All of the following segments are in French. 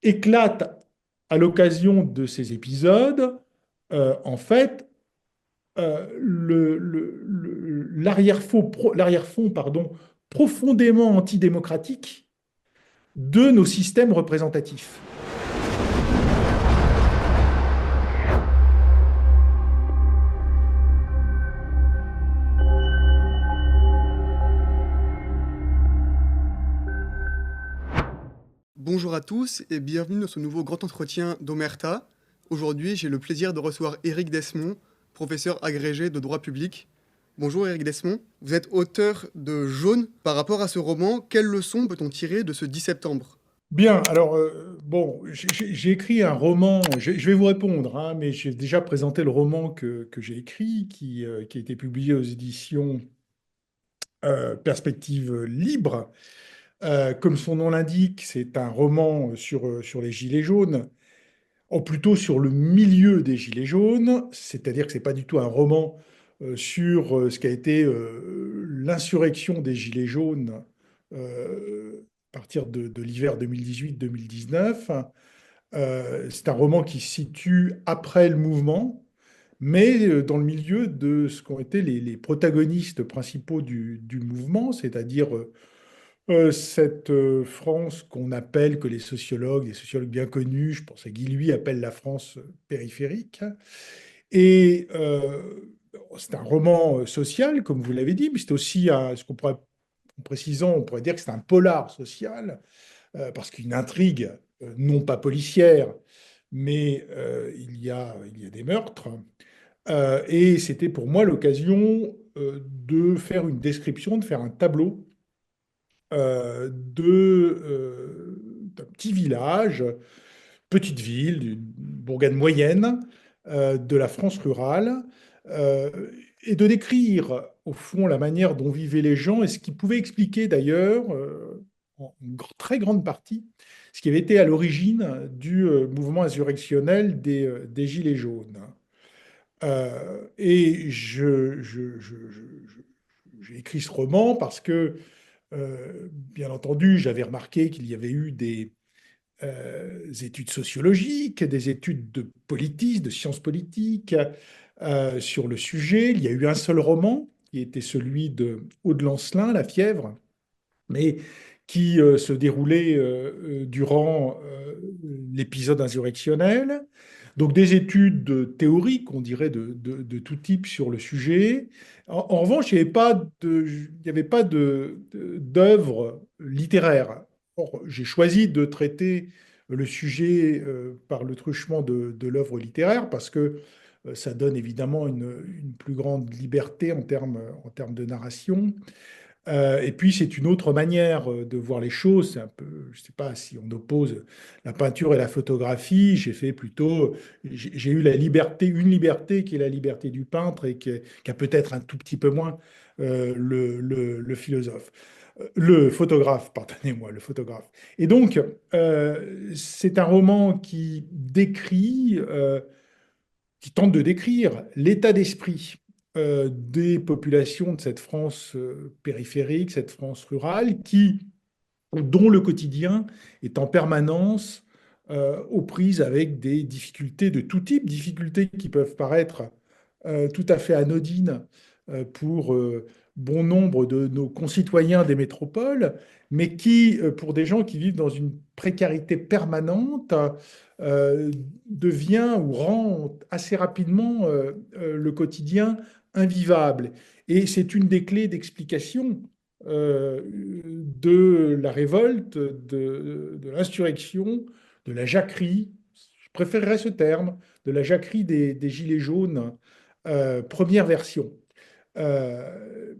éclate à l'occasion de ces épisodes, en fait, l'arrière-fond, pardon, profondément antidémocratique de nos systèmes représentatifs. Bonjour à tous et bienvenue dans ce nouveau grand entretien d'Omerta. Aujourd'hui, j'ai le plaisir de recevoir Éric Desmond, professeur agrégé de droit public. Bonjour Éric Desmond, vous êtes auteur de Jaune. Par rapport à ce roman, quelles leçons peut-on tirer de ce 10 septembre? Bien, alors, bon, j'ai écrit un roman, je vais vous répondre, hein, mais j'ai déjà présenté le roman que j'ai écrit, qui a été publié aux éditions Perspective Libre. Comme son nom l'indique, c'est un roman sur les Gilets jaunes, ou plutôt sur le milieu des Gilets jaunes, c'est-à-dire que ce n'est pas du tout un roman sur ce qu'a été l'insurrection des Gilets jaunes à partir de l'hiver 2018-2019. C'est un roman qui se situe après le mouvement, mais dans le milieu de ce qu'ont été les protagonistes principaux du mouvement, c'est-à-dire cette France qu'on appelle, que les sociologues bien connus, je pense à Guy Lui, appellent la France périphérique. Et c'est un roman social, comme vous l'avez dit, mais c'est aussi, ce qu'on pourrait, en précisant, on pourrait dire que c'est un polar social, parce qu'il y a une intrigue, non pas policière, mais il y a des meurtres. Et c'était pour moi l'occasion de faire une description, de faire un tableau d'un petit village, petite ville, d'une bourgade moyenne de la France rurale, euh, et de décrire au fond la manière dont vivaient les gens et ce qui pouvait expliquer d'ailleurs, en très grande partie, ce qui avait été à l'origine du mouvement insurrectionnel des Gilets jaunes. Et j'ai écrit ce roman parce que bien entendu, j'avais remarqué qu'il y avait eu des études sociologiques, des études de politique, de sciences politiques sur le sujet. Il y a eu un seul roman, qui était celui de Aude Lancelin, La Fièvre, mais qui se déroulait durant l'épisode insurrectionnel. Donc des études théoriques, on dirait, de tout type sur le sujet. En revanche, il n'y avait pas d'œuvre littéraire. Or, j'ai choisi de traiter le sujet par le truchement de l'œuvre littéraire parce que ça donne évidemment une plus grande liberté en termes de narration. Et puis, c'est une autre manière de voir les choses. C'est un peu, je ne sais pas si on oppose la peinture et la photographie. J'ai eu la liberté, une liberté qui est la liberté du peintre et qui a peut-être un tout petit peu moins le philosophe. Le photographe, pardonnez-moi, le photographe. Et donc, c'est un roman qui tente de décrire l'état d'esprit des populations de cette France périphérique, cette France rurale, dont le quotidien est en permanence aux prises avec des difficultés de tout type, difficultés qui peuvent paraître tout à fait anodines pour bon nombre de nos concitoyens des métropoles, mais qui, pour des gens qui vivent dans une précarité permanente, euh, devient ou rend assez rapidement le quotidien invivable. Et c'est une des clés d'explication de la révolte, de l'insurrection, de la jacquerie, je préférerais ce terme, de la jacquerie des Gilets jaunes, première version. Euh,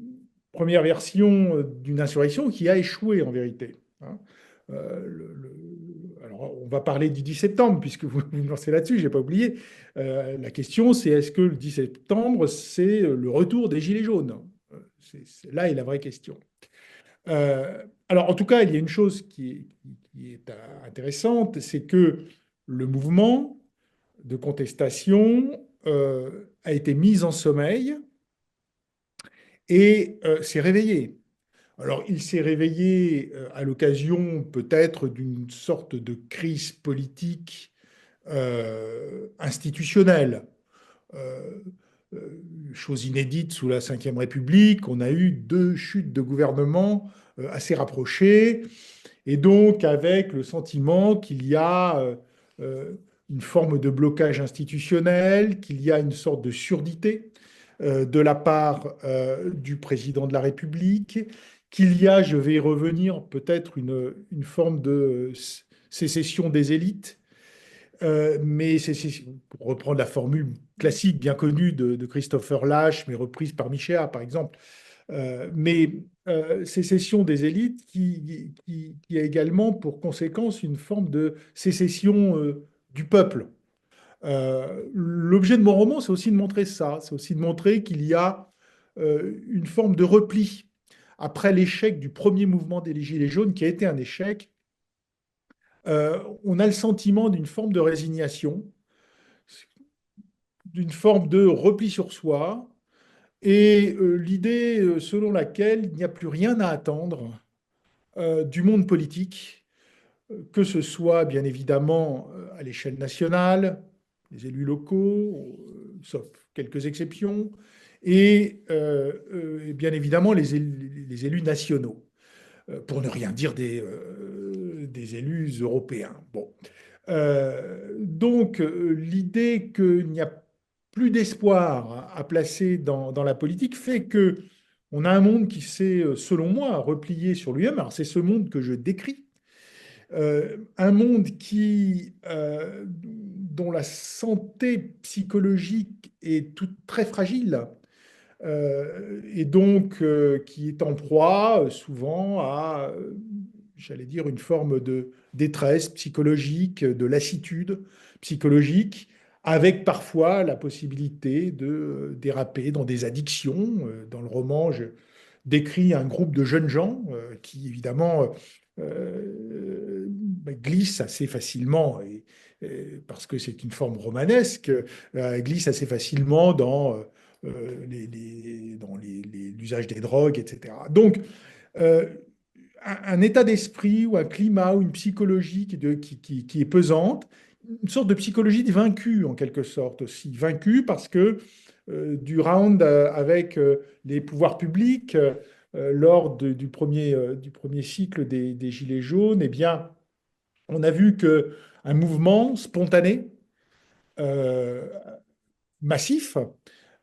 Première version d'une insurrection qui a échoué en vérité, hein. Alors, on va parler du 10 septembre, puisque vous me lancez là-dessus, je n'ai pas oublié. La question, c'est est-ce que le 10 septembre, c'est le retour des Gilets jaunes? Là est la vraie question. Alors, en tout cas, il y a une chose qui est intéressante, c'est que le mouvement de contestation a été mis en sommeil et s'est réveillé. Alors, il s'est réveillé à l'occasion peut-être d'une sorte de crise politique institutionnelle. Euh, Chose inédite sous la Ve République, on a eu deux chutes de gouvernement assez rapprochées, et donc avec le sentiment qu'il y a euh, une forme de blocage institutionnel, qu'il y a une sorte de surdité de la part du président de la République, qu'il y a, je vais y revenir, peut-être une forme de sécession des élites, mais pour reprendre la formule classique bien connue de Christopher Lasch, mais reprise par Michéa, par exemple, sécession des élites qui a également pour conséquence une forme de sécession du peuple. L'objet de mon roman, c'est aussi de montrer ça, c'est aussi de montrer qu'il y a une forme de repli. Après l'échec du premier mouvement des Gilets jaunes, qui a été un échec, on a le sentiment d'une forme de résignation, d'une forme de repli sur soi, et l'idée selon laquelle il n'y a plus rien à attendre du monde politique, que ce soit bien évidemment à l'échelle nationale, les élus locaux, sauf quelques exceptions, et bien évidemment les élus nationaux, pour ne rien dire des élus européens. Bon. Donc, l'idée qu'il n'y a plus d'espoir à placer dans la politique fait que on a un monde qui s'est, selon moi, replié sur lui-même. Alors, c'est ce monde que je décris. Un monde dont la santé psychologique est très fragile, et donc qui est en proie souvent à, j'allais dire, une forme de détresse psychologique, de lassitude psychologique, avec parfois la possibilité de déraper dans des addictions. Dans le roman, je décrit un groupe de jeunes gens qui, évidemment, glissent assez facilement, parce que c'est une forme romanesque, glissent assez facilement dans l'usage des drogues, etc. Donc, euh, un état d'esprit ou un climat ou une psychologie qui est pesante, une sorte de psychologie de vaincu en quelque sorte aussi, vaincu parce que du round avec les pouvoirs publics lors du premier cycle des Gilets jaunes, eh bien, on a vu qu'un mouvement spontané, euh, massif,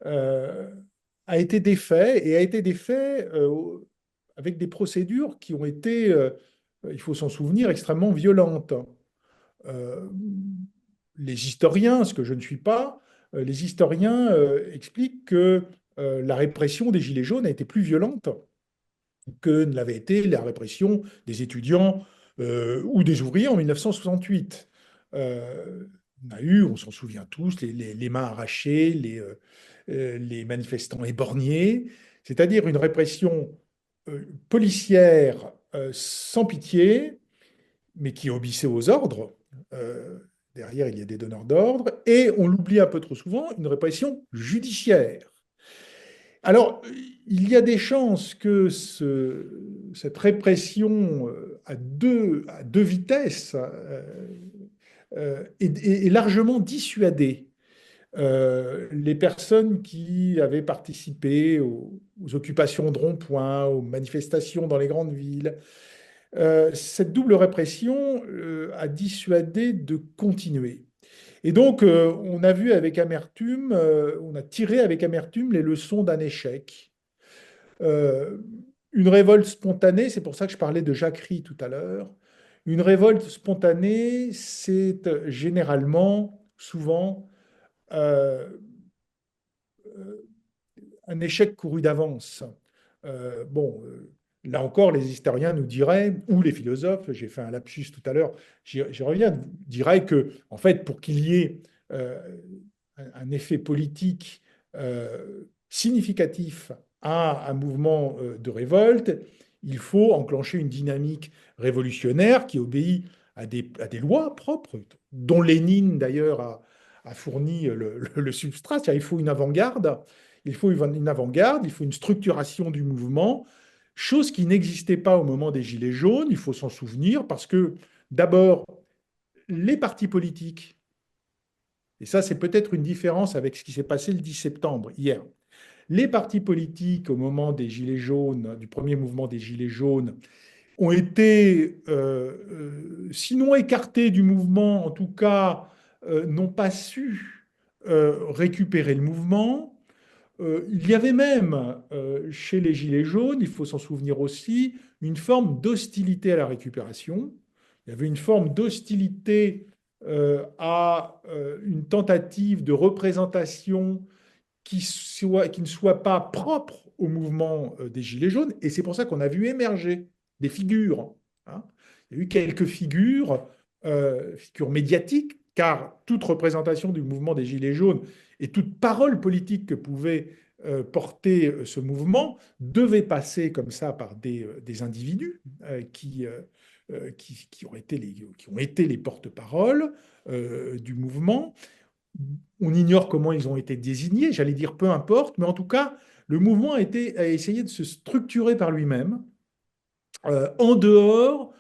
euh, a été défait et a été défait avec des procédures qui ont été, il faut s'en souvenir, extrêmement violentes. Euh, les historiens, ce que je ne suis pas, les historiens expliquent que la répression des Gilets jaunes a été plus violente que ne l'avait été la répression des étudiants ou des ouvriers en 1968. On a eu, on s'en souvient tous, les mains arrachées, les manifestants éborgnés, c'est-à-dire une répression policière sans pitié, mais qui obéissait aux ordres. Euh, Derrière, il y a des donneurs d'ordre, et on l'oublie un peu trop souvent, une répression judiciaire. Alors, il y a des chances que cette répression à deux vitesses est largement dissuadée les personnes qui avaient participé aux occupations de ronds-points, aux manifestations dans les grandes villes. Cette double répression a dissuadé de continuer. Et donc, on a vu avec amertume, on a tiré avec amertume les leçons d'un échec. Euh, une révolte spontanée, c'est pour ça que je parlais de jacquerie tout à l'heure. Une révolte spontanée, c'est généralement, souvent, euh, un échec couru d'avance. Bon, là encore, les historiens nous diraient, ou les philosophes, j'ai fait un lapsus tout à l'heure, j'y reviens, diraient que, en fait, pour qu'il y ait euh, un effet politique significatif à un mouvement de révolte, il faut enclencher une dynamique révolutionnaire qui obéit à des lois propres, dont Lénine d'ailleurs a fourni le substrat. C'est-à-dire, il faut une avant-garde, il faut une structuration du mouvement, chose qui n'existait pas au moment des Gilets jaunes, il faut s'en souvenir, parce que d'abord, les partis politiques, et ça c'est peut-être une différence avec ce qui s'est passé le 10 septembre, hier, les partis politiques au moment des Gilets jaunes, du premier mouvement des Gilets jaunes, ont été, sinon écartés du mouvement, en tout cas, n'ont pas su récupérer le mouvement. Il y avait même, chez les Gilets jaunes, il faut s'en souvenir aussi, une forme d'hostilité à la récupération. Il y avait une forme d'hostilité à une tentative de représentation qui ne soit pas propre au mouvement des Gilets jaunes. Et c'est pour ça qu'on a vu émerger des figures, hein. Il y a eu quelques figures médiatiques, car toute représentation du mouvement des Gilets jaunes et toute parole politique que pouvait porter ce mouvement devait passer comme ça par des individus qui ont été les porte-paroles du mouvement. On ignore comment ils ont été désignés, j'allais dire peu importe, mais en tout cas, le mouvement a essayé de se structurer par lui-même, en dehors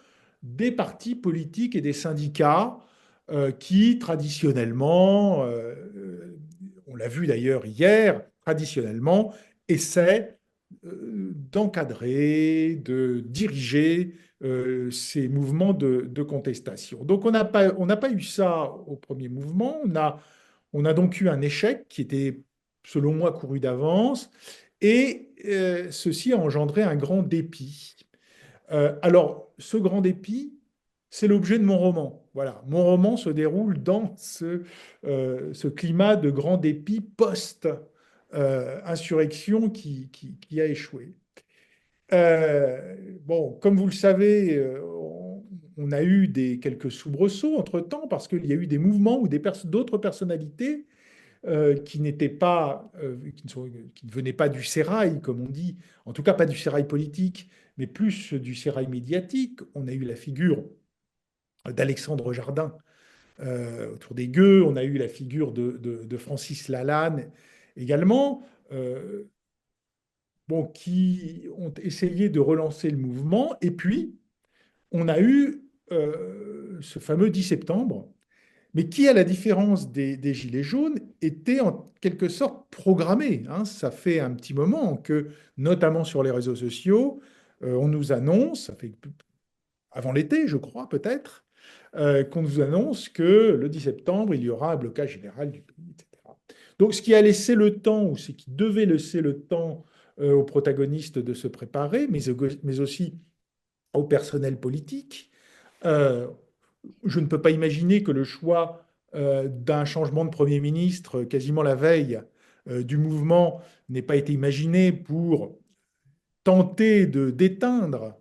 des partis politiques et des syndicats qui, traditionnellement, on l'a vu d'ailleurs hier, traditionnellement, essaient d'encadrer, de diriger ces mouvements de contestation. Donc on n'a pas eu ça au premier mouvement, on a donc eu un échec qui était, selon moi, couru d'avance, et ceci a engendré un grand dépit. Alors, ce grand dépit, c'est l'objet de mon roman. Voilà, mon roman se déroule dans ce climat de grand dépit post-insurrection qui a échoué. Bon, comme vous le savez, on a eu quelques soubresauts entre-temps parce qu'il y a eu des mouvements ou d'autres personnalités qui n'étaient pas, qui ne venaient pas du sérail, comme on dit, en tout cas pas du sérail politique, mais plus du sérail médiatique. On a eu la figure d'Alexandre Jardin autour des gueux, on a eu la figure de Francis Lalanne également, bon, qui ont essayé de relancer le mouvement. Et puis, on a eu ce fameux 10 septembre, mais qui, à la différence des Gilets jaunes, était en quelque sorte programmé, hein. Ça fait un petit moment que, notamment sur les réseaux sociaux, on nous annonce, ça fait avant l'été, je crois, peut-être, qu'on nous annonce que le 10 septembre, il y aura un blocage général du pays, etc. Donc, ce qui a laissé le temps, ou ce qui devait laisser le temps aux protagonistes de se préparer, mais aussi au personnel politique. Euh, je ne peux pas imaginer que le choix d'un changement de Premier ministre quasiment la veille du mouvement n'ait pas été imaginé pour tenter d'éteindre,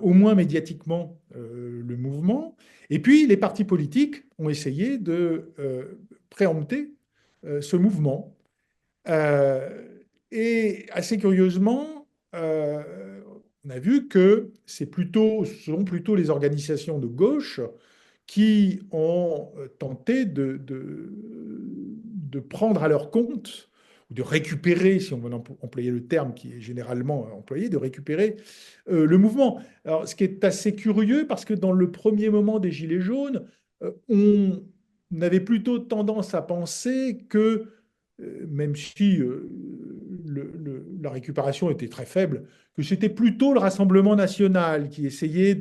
au moins médiatiquement, le mouvement. Et puis, les partis politiques ont essayé de préempter ce mouvement. Euh, et assez curieusement, on a vu que ce sont plutôt les organisations de gauche qui ont tenté de prendre à leur compte, ou de récupérer, si on veut employer le terme qui est généralement employé, de récupérer le mouvement. Alors, ce qui est assez curieux, parce que dans le premier moment des Gilets jaunes, on avait plutôt tendance à penser que, même si la récupération était très faible, que c'était plutôt le Rassemblement national qui essayait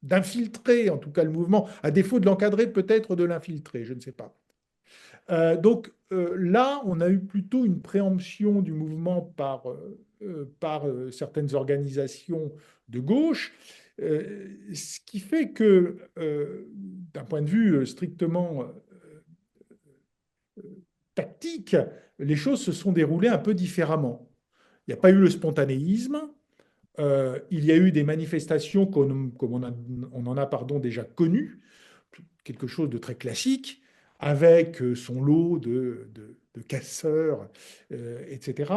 d'infiltrer en tout cas le mouvement, à défaut de l'encadrer, peut-être de l'infiltrer, je ne sais pas. Donc là, on a eu plutôt une préemption du mouvement par certaines organisations de gauche, ce qui fait que, d'un point de vue strictement tactique, les choses se sont déroulées un peu différemment. Il n'y a pas eu le spontanéisme. Il y a eu des manifestations comme on en a pardon, déjà connues, quelque chose de très classique, avec son lot de casseurs, etc.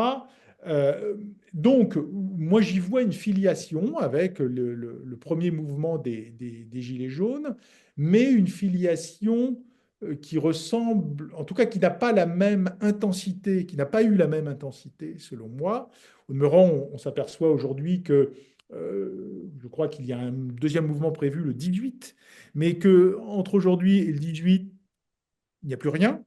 Donc, moi, j'y vois une filiation avec le premier mouvement des Gilets jaunes, mais une filiation qui ressemble, en tout cas qui n'a pas la même intensité, qui n'a pas eu la même intensité, selon moi, Au demeurant, on s'aperçoit aujourd'hui que je crois qu'il y a un deuxième mouvement prévu le 18, mais qu'entre aujourd'hui et le 18, il n'y a plus rien.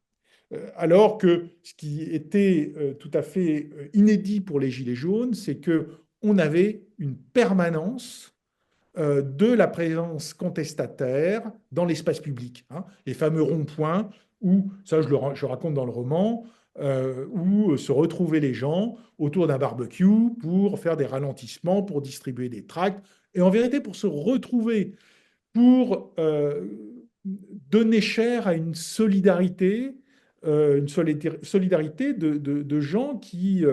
Alors que ce qui était tout à fait inédit pour les Gilets jaunes, c'est qu'on avait une permanence de la présence contestataire dans l'espace public, hein. Les fameux ronds-points où, ça je raconte dans le roman, où se retrouvaient les gens autour d'un barbecue pour faire des ralentissements, pour distribuer des tracts, et en vérité pour se retrouver, pour donner chair à une solidarité de gens qui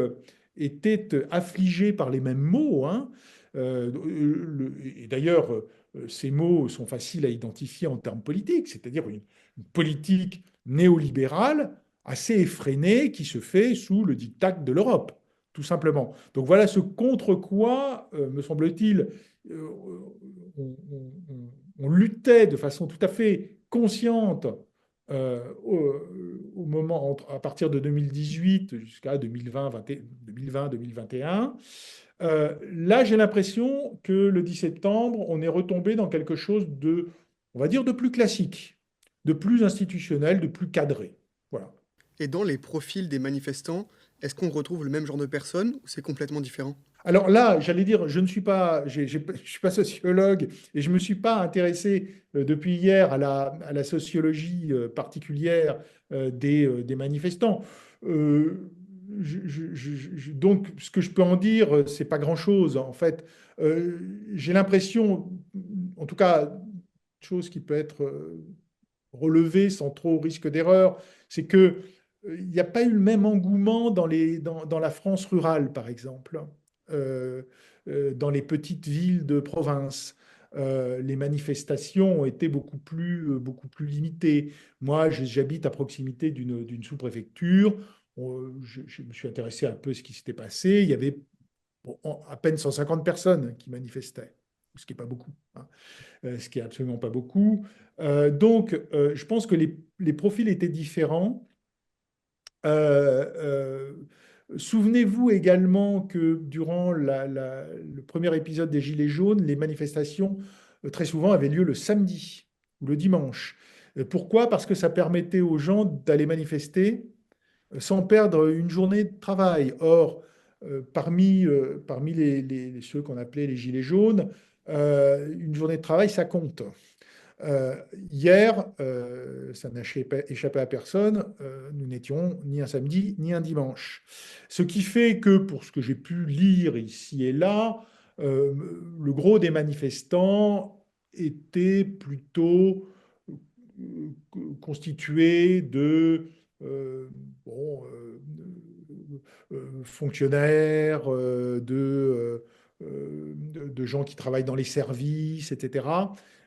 étaient affligés par les mêmes maux, hein. Et d'ailleurs, ces mots sont faciles à identifier en termes politiques, c'est-à-dire une politique néolibérale assez effrénée qui se fait sous le diktat de l'Europe, tout simplement. Donc voilà ce contre quoi, me semble-t-il, on luttait de façon tout à fait consciente au moment, à partir de 2018 jusqu'à 2020-2021. Là, j'ai l'impression que le 10 septembre, on est retombé dans quelque chose de, on va dire, de plus classique, de plus institutionnel, de plus cadré. Voilà. Et dans les profils des manifestants, est-ce qu'on retrouve le même genre de personnes ou c'est complètement différent? Alors là, j'allais dire, je ne suis pas, je suis pas sociologue et je ne me suis pas intéressé depuis hier à la sociologie particulière des manifestants. Euh, donc, ce que je peux en dire, c'est pas grand-chose. En fait, j'ai l'impression, en tout cas, une chose qui peut être relevée sans trop risque d'erreur, c'est que il n'y a pas eu le même engouement dans la France rurale, par exemple, euh, dans les petites villes de province. Les manifestations ont été beaucoup plus limitées. Moi, j'habite à proximité d'une sous-préfecture. Je me suis intéressé un peu à ce qui s'était passé. Il y avait bon, à peine 150 personnes qui manifestaient, ce qui n'est pas beaucoup, hein, ce qui est absolument pas beaucoup. Donc, je pense que les profils étaient différents. Euh, euh, Souvenez-vous également que durant le premier épisode des Gilets jaunes, les manifestations très souvent avaient lieu le samedi ou le dimanche. Pourquoi? Parce que ça permettait aux gens d'aller manifester sans perdre une journée de travail. Or, parmi ceux qu'on appelait les Gilets jaunes, une journée de travail, ça compte. Euh, Hier, ça n'a échappé à personne, nous n'étions ni un samedi ni un dimanche. Ce qui fait que, pour ce que j'ai pu lire ici et là, euh, le gros des manifestants était plutôt constitué de bon, fonctionnaires, de gens qui travaillent dans les services, etc.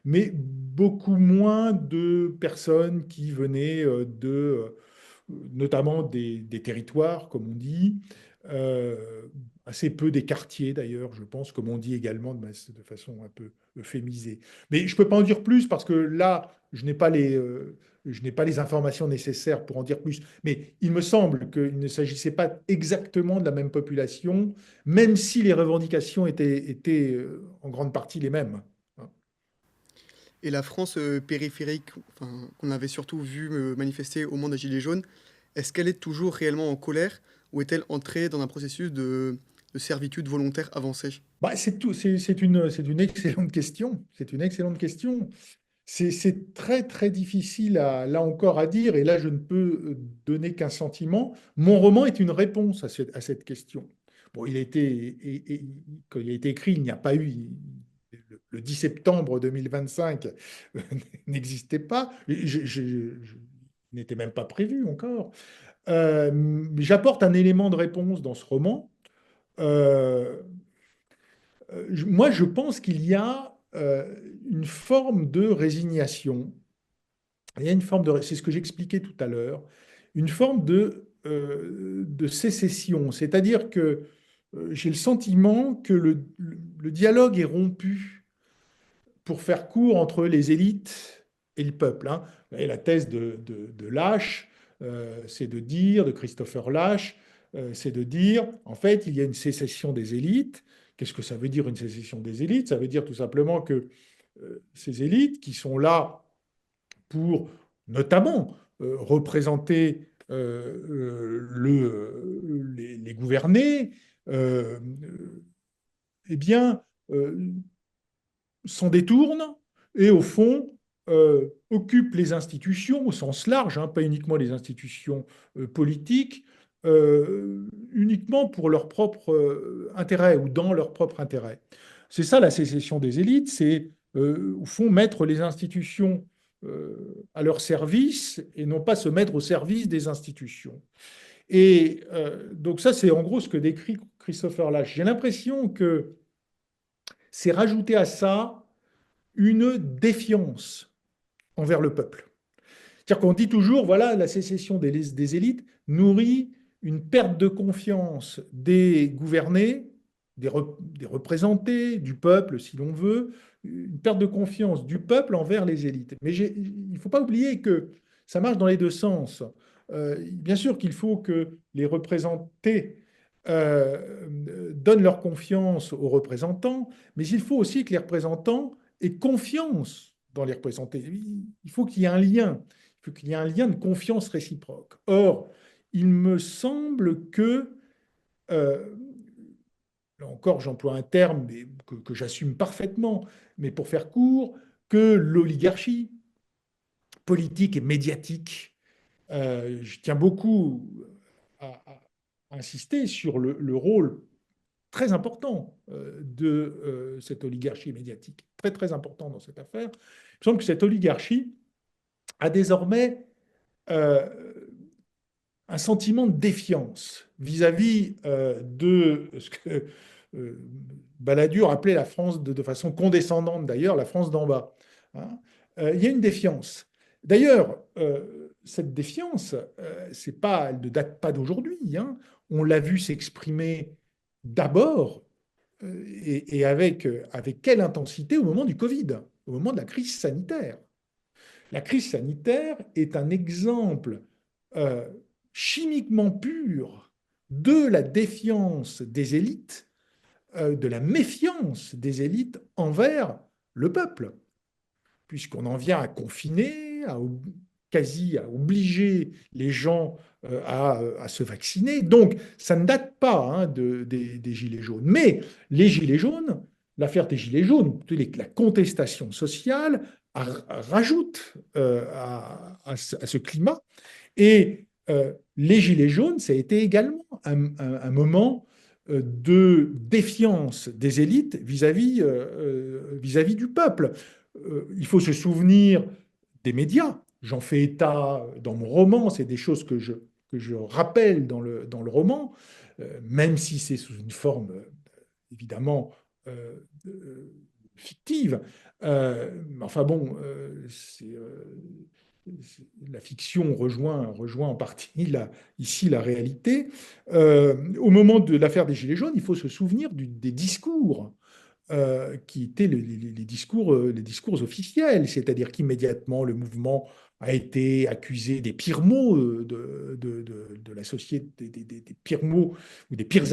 Mais beaucoup moins de personnes qui venaient notamment des territoires, comme on dit, euh, assez peu des quartiers d'ailleurs, je pense, comme on dit également de façon un peu euphémisée. Mais je ne peux pas en dire plus parce que là, je n'ai pas les informations nécessaires pour en dire plus. Mais il me semble qu'il ne s'agissait pas exactement de la même population, même si les revendications étaient en grande partie les mêmes. Et la France périphérique, enfin, qu'on avait surtout vu manifester au moment des Gilets jaunes, est-ce qu'elle est toujours réellement en colère ou est-elle entrée dans un processus de servitude volontaire avancée? Bah, c'est une excellente question. C'est une excellente question. C'est très, très difficile là encore à dire, et là, je ne peux donner qu'un sentiment. Mon roman est une réponse à cette question. Bon, quand il a été écrit, il n'y a pas eu, le 10 septembre 2025 n'existait pas, je n'était même pas prévu encore. J'apporte un élément de réponse dans ce roman. Euh, Moi, je pense qu'il y a une forme de résignation. Il y a une forme de, c'est ce que j'expliquais tout à l'heure, une forme de sécession. C'est-à-dire que j'ai le sentiment que le dialogue est rompu, pour faire court, entre les élites et le peuple, hein. Et la thèse de Lasch, c'est de dire, de Christopher Lasch, c'est de dire, en fait, il y a une sécession des élites. Qu'est-ce que ça veut dire une sécession des élites? Ça veut dire tout simplement que ces élites qui sont là pour notamment représenter les gouvernés, euh, eh bien, s'en détournent et, au fond, occupent les institutions au sens large, hein, pas uniquement les institutions politiques, uniquement pour leur propre intérêt ou dans leur propre intérêt. C'est ça la sécession des élites, c'est au fond mettre les institutions à leur service et non pas se mettre au service des institutions. Et donc ça, c'est en gros ce que décrit Christopher Lasch. J'ai l'impression que c'est rajouter à ça une défiance envers le peuple. C'est-à-dire qu'on dit toujours, voilà, la sécession des élites nourrit une perte de confiance des gouvernés, des représentés, du peuple, si l'on veut, une perte de confiance du peuple envers les élites. Mais il ne faut pas oublier que ça marche dans les deux sens. Bien sûr qu'il faut que les représentés donnent leur confiance aux représentants, mais il faut aussi que les représentants aient confiance dans les représentés. Il faut qu'il y ait un lien. Il faut qu'il y ait un lien de confiance réciproque. Or, il me semble que, euh, là encore, j'emploie un terme que j'assume parfaitement, mais pour faire court, que l'oligarchie politique et médiatique, je tiens beaucoup à insister sur le rôle très important de cette oligarchie médiatique, très très important dans cette affaire. Il me semble que cette oligarchie a désormais euh, un sentiment de défiance vis-à-vis de ce que euh, Balladur appelait la France, de façon condescendante d'ailleurs, la France d'en bas. Hein. Il y a une défiance. D'ailleurs, cette défiance, elle ne date pas d'aujourd'hui. Hein. On l'a vu s'exprimer d'abord et avec quelle intensité au moment du Covid, au moment de la crise sanitaire. La crise sanitaire est un exemple euh, chimiquement pur de la défiance des élites, de la méfiance des élites envers le peuple, puisqu'on en vient à confiner, quasi à obliger les gens à se vacciner. Donc, ça ne date pas hein, des Gilets jaunes. Mais les Gilets jaunes, l'affaire des Gilets jaunes, la contestation sociale, rajoute à ce climat. Et les Gilets jaunes, ça a été également un moment de défiance des élites vis-à-vis du peuple. Il faut se souvenir des médias. J'en fais état dans mon roman, c'est des choses que je rappelle dans le roman, même si c'est sous une forme évidemment euh, euh, fictive. Enfin bon, la fiction rejoint en partie ici la réalité. Au moment de l'affaire des Gilets jaunes, il faut se souvenir des discours qui étaient les discours officiels, c'est-à-dire qu'immédiatement le mouvement a été accusé des pires mots de la société, des pires mots ou des pires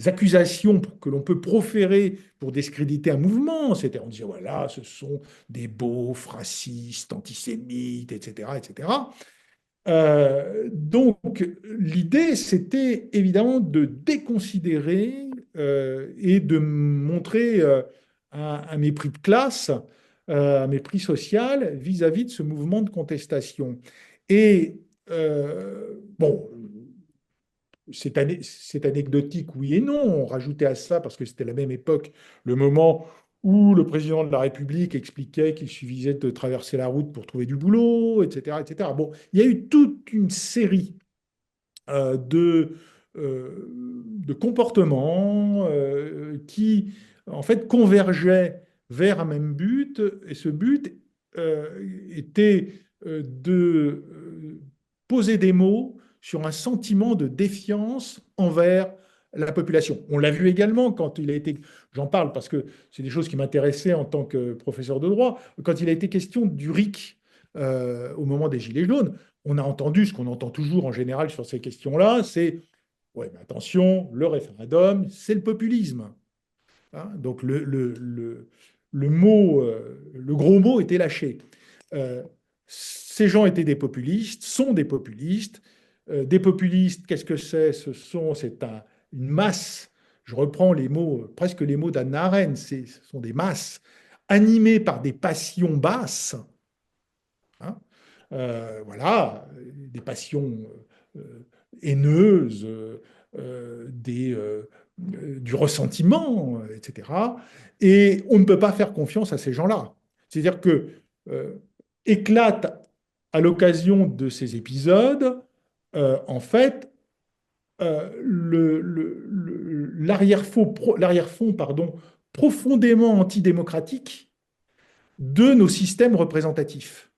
accusations que l'on peut proférer pour discréditer un mouvement. C'est-à-dire, on disait, voilà, ce sont des beaufs racistes, antisémites, etc., etc. Donc, l'idée, c'était évidemment de déconsidérer et de montrer un mépris de classe, un mépris social vis-à-vis de ce mouvement de contestation. Et bon, c'est anecdotique, oui et non. On rajoutait à ça, parce que c'était la même époque, le moment où le président de la République expliquait qu'il suffisait de traverser la route pour trouver du boulot, etc., etc. Bon, il y a eu toute une série de comportements qui, en fait, convergeaient vers un même but, et ce but était de poser des mots sur un sentiment de défiance envers la population. On l'a vu également quand il a été, j'en parle parce que c'est des choses qui m'intéressaient en tant que professeur de droit, quand il a été question du RIC, au moment des Gilets jaunes. On a entendu ce qu'on entend toujours en général sur ces questions-là, c'est, ouais, mais attention, le référendum, c'est le populisme. Hein. Donc le gros mot était lâché. Ces gens étaient des populistes, sont des populistes. Des populistes, qu'est-ce que c'est? Une masse, je reprends les mots, presque les mots d'Hannah Arendt, ce sont des masses animées par des passions basses, hein. Voilà, des passions haineuses, du ressentiment, etc. Et on ne peut pas faire confiance à ces gens-là. C'est-à-dire que euh, éclate à l'occasion de ces épisodes, en fait, l'arrière-fond, pardon, profondément antidémocratique de nos systèmes représentatifs.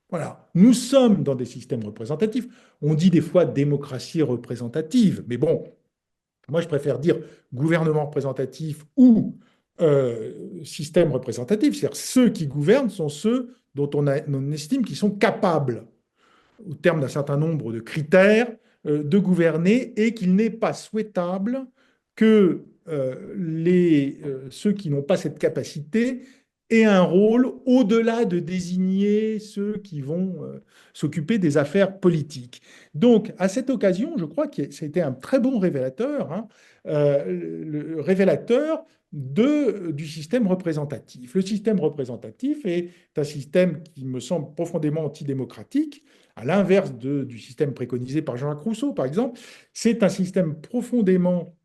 Voilà. Nous sommes dans des systèmes représentatifs. On dit des fois démocratie représentative, mais bon, moi je préfère dire gouvernement représentatif ou système représentatif. C'est-à-dire ceux qui gouvernent sont ceux dont on estime qu'ils sont capables, au terme d'un certain nombre de critères, de gouverner et qu'il n'est pas souhaitable que ceux qui n'ont pas cette capacité aient un rôle au-delà de désigner ceux qui vont s'occuper des affaires politiques. Donc, à cette occasion, je crois que c'était un très bon révélateur, hein, le révélateur du système représentatif. Le système représentatif est un système qui me semble profondément antidémocratique, à l'inverse du système préconisé par Jean-Jacques Rousseau, par exemple. C'est un système profondément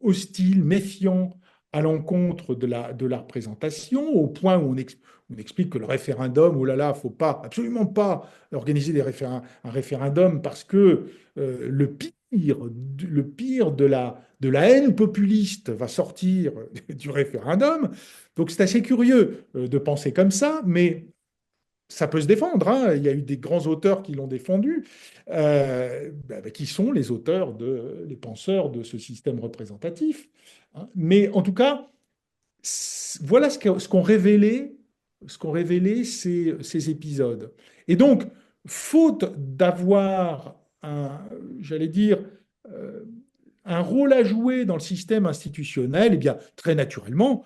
hostile, méfiant à l'encontre de la représentation, au point où on explique que le référendum, oh là là, il ne faut pas, absolument pas organiser un référendum parce que le pire de la haine populiste va sortir du référendum. Donc c'est assez curieux de penser comme ça, mais ça peut se défendre, hein. Il y a eu des grands auteurs qui l'ont défendu, qui sont les penseurs de ce système représentatif, hein. Mais en tout cas, voilà ce qu'ont révélé ces épisodes. Et donc, faute d'avoir j'allais dire, euh, un rôle à jouer dans le système institutionnel, eh bien, très naturellement,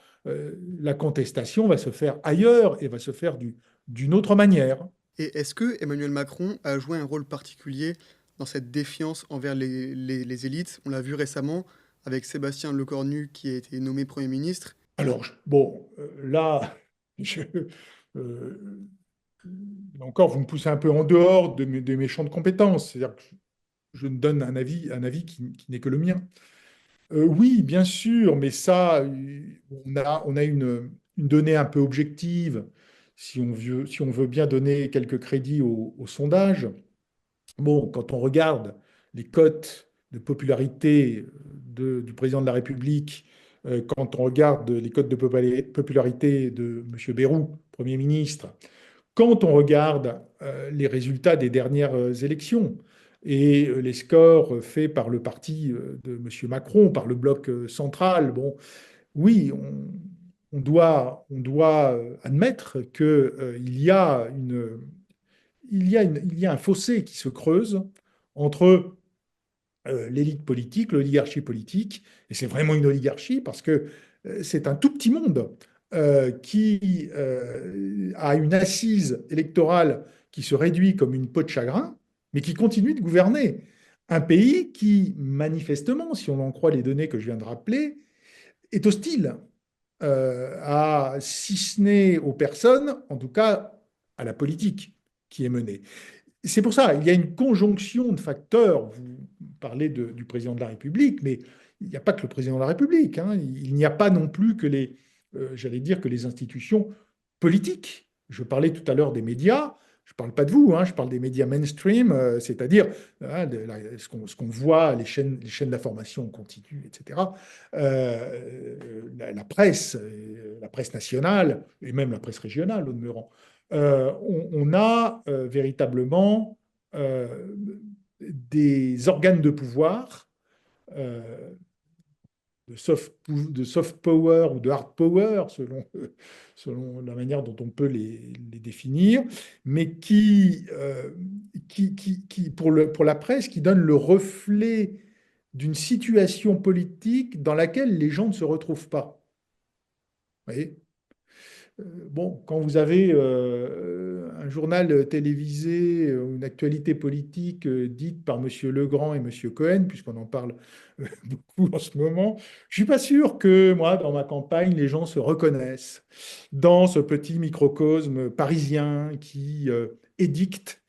la contestation va se faire ailleurs et va se faire d'une autre manière. Et est-ce que Emmanuel Macron a joué un rôle particulier dans cette défiance envers les élites? On l'a vu récemment avec Sébastien Lecornu qui a été nommé Premier ministre. Alors, bon, là, je- euh, encore, vous me poussez un peu en dehors de mes champs de compétences. C'est-à-dire que je ne donne un avis qui n'est que le mien. Oui, bien sûr, mais ça, on a une donnée un peu objective, si on veut bien donner quelques crédits au sondage. Bon, quand on regarde les cotes de popularité du président de la République, quand on regarde les cotes de popularité de M. Bayrou, Premier ministre, quand on regarde les résultats des dernières élections et les scores faits par le parti de M. Macron, par le bloc central, bon, oui, on doit admettre qu'il y a un fossé qui se creuse entre l'élite politique, l'oligarchie politique, et c'est vraiment une oligarchie parce que c'est un tout petit monde qui a une assise électorale qui se réduit comme une peau de chagrin, mais qui continue de gouverner un pays qui, manifestement, si on en croit les données que je viens de rappeler, est hostile si ce n'est aux personnes, en tout cas à la politique qui est menée. C'est pour ça, il y a une conjonction de facteurs. Vous parlez du président de la République, mais il n'y a pas que le président de la République, hein. Il n'y a pas non plus j'allais dire, que les institutions politiques. Je parlais tout à l'heure des médias. Je ne parle pas de vous, hein, je parle des médias mainstream, c'est-à-dire hein, ce qu'on voit, les chaînes d'information en continu, etc. La presse nationale et même la presse régionale, au demeurant. On a véritablement des organes de pouvoir euh, de soft power ou de hard power, selon la manière dont on peut les définir, mais pour la presse, qui donne le reflet d'une situation politique dans laquelle les gens ne se retrouvent pas. Vous voyez? Bon, quand vous avez un journal télévisé, une actualité politique dite par M. Legrand et M. Cohen, puisqu'on en parle beaucoup en ce moment, je ne suis pas sûr que moi, dans ma campagne, les gens se reconnaissent dans ce petit microcosme parisien qui édicte,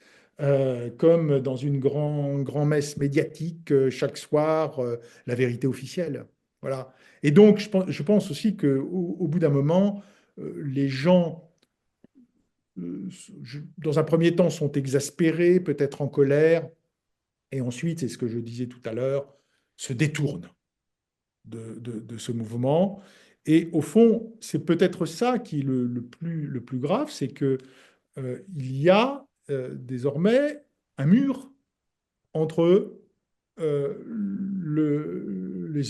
comme dans une grand-messe médiatique, chaque soir, la vérité officielle. Voilà. Et donc, je pense aussi qu'au au bout d'un moment, les gens, dans un premier temps, sont exaspérés, peut-être en colère, et ensuite, c'est ce que je disais tout à l'heure, se détournent de ce mouvement. Et au fond, c'est peut-être ça qui est le plus grave, c'est que il y a désormais un mur entre les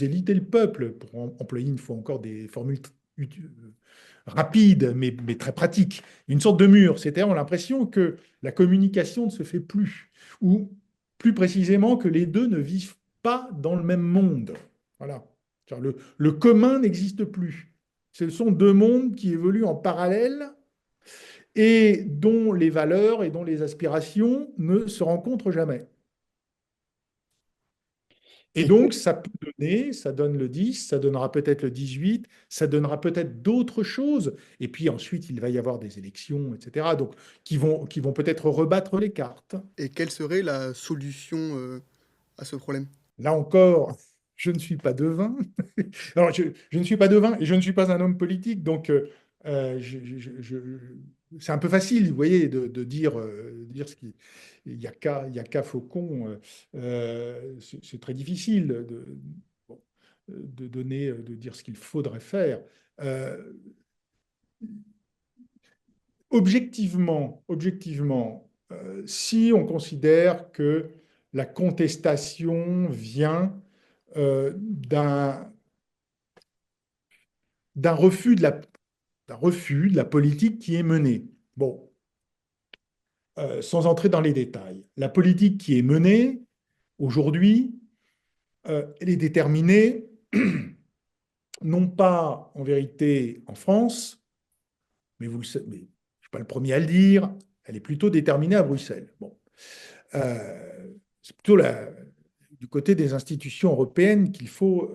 élites et le peuple, pour employer une fois encore des formules rapides, mais très pratiques. Une sorte de mur, c'est-à-dire on a l'impression que la communication ne se fait plus, ou plus précisément que les deux ne vivent pas dans le même monde. Voilà. Le commun n'existe plus. Ce sont deux mondes qui évoluent en parallèle et dont les valeurs et dont les aspirations ne se rencontrent jamais. Et Et donc, ça peut donner, ça donne le 10, ça donnera peut-être le 18, ça donnera peut-être d'autres choses. Et puis ensuite, il va y avoir des élections, etc. Donc, qui vont peut-être rebattre les cartes. et quelle serait la solution à ce problème? Là encore, je ne suis pas devin. Alors, je ne suis pas devin et je ne suis pas un homme politique. Donc, c'est un peu facile, vous voyez, de dire ce qui. Il y a qu'à Faucon. C'est très difficile bon, de dire ce qu'il faudrait faire. Euh, objectivement, si on considère que la contestation vient d'un refus d'un refus de la politique qui est menée. Bon, sans entrer dans les détails, la politique qui est menée aujourd'hui, elle est déterminée non pas en vérité en France, mais vous le savez, mais je ne suis pas le premier à le dire, elle est plutôt déterminée à Bruxelles. Bon. C'est plutôt du côté des institutions européennes qu'il faut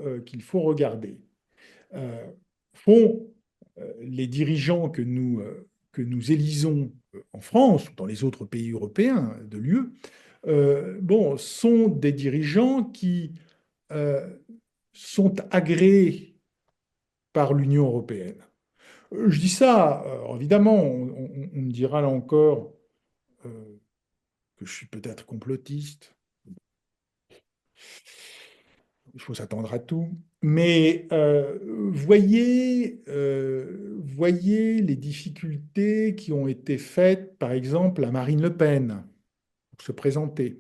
regarder. Font les dirigeants que nous élisons en France ou dans les autres pays européens de l'UE, bon, sont des dirigeants qui euh, sont agréés par l'Union européenne. Je dis ça, évidemment, on me dira là encore euh, que je suis peut-être complotiste, il faut s'attendre à tout. Mais voyez les difficultés qui ont été faites, par exemple, à Marine Le Pen pour se présenter.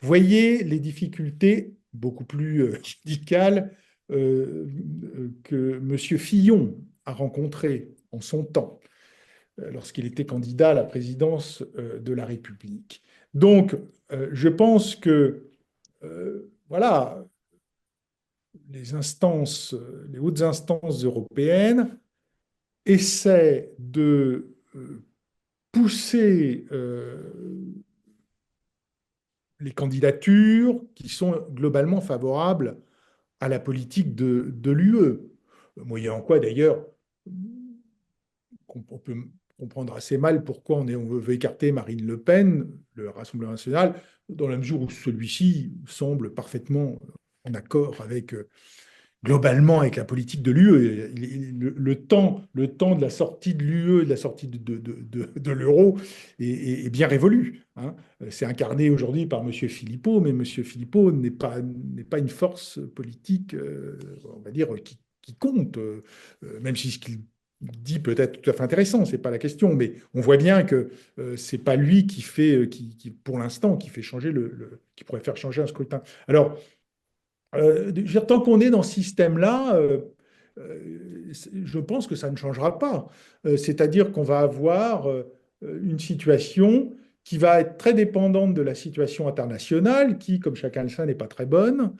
Voyez les difficultés beaucoup plus radicales que M. Fillon a rencontrées en son temps, lorsqu'il était candidat à la présidence de la République. Donc, je pense que, voilà, les hautes instances européennes essaient de pousser les candidatures qui sont globalement favorables à la politique de l'UE. Moyennant quoi, d'ailleurs, on peut comprendre assez mal pourquoi on veut écarter Marine Le Pen, le Rassemblement national, dans la mesure où celui-ci semble parfaitement en accord avec globalement avec la politique de l'UE. Le temps de la sortie de l'UE, de la sortie de l'euro est bien révolu, hein. C'est incarné aujourd'hui par M. Philippot, mais M. Philippot n'est pas une force politique, on va dire, qui compte, même si ce qu'il dit peut être tout à fait intéressant, c'est pas la question, mais on voit bien que c'est pas lui qui fait, pour l'instant, qui fait changer qui pourrait faire changer un scrutin. Alors, Je veux dire, tant qu'on est dans ce système-là, je pense que ça ne changera pas. C'est-à-dire qu'on va avoir une situation qui va être très dépendante de la situation internationale, qui, comme chacun le sait, n'est pas très bonne,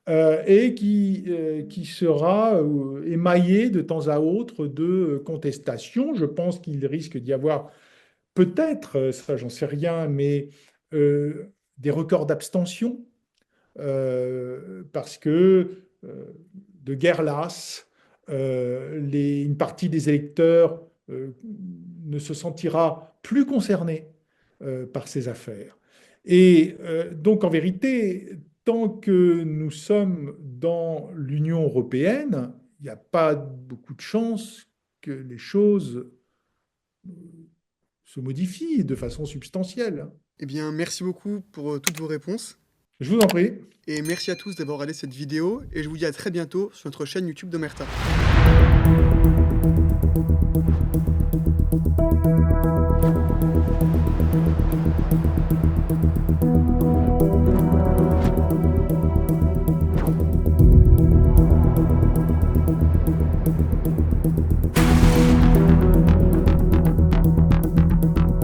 et qui sera émaillée de temps à autre de contestations. Je pense qu'il risque d'y avoir peut-être, ça j'en sais rien, mais des records d'abstention parce que de guerre lasse, une partie des électeurs ne se sentira plus concernée par ces affaires. Et donc, en vérité, tant que nous sommes dans l'Union européenne, il n'y a pas beaucoup de chances que les choses se modifient de façon substantielle. Eh bien, merci beaucoup pour toutes vos réponses. Je vous en prie. Et merci à tous d'avoir regardé cette vidéo. Et je vous dis à très bientôt sur notre chaîne YouTube d'Omerta.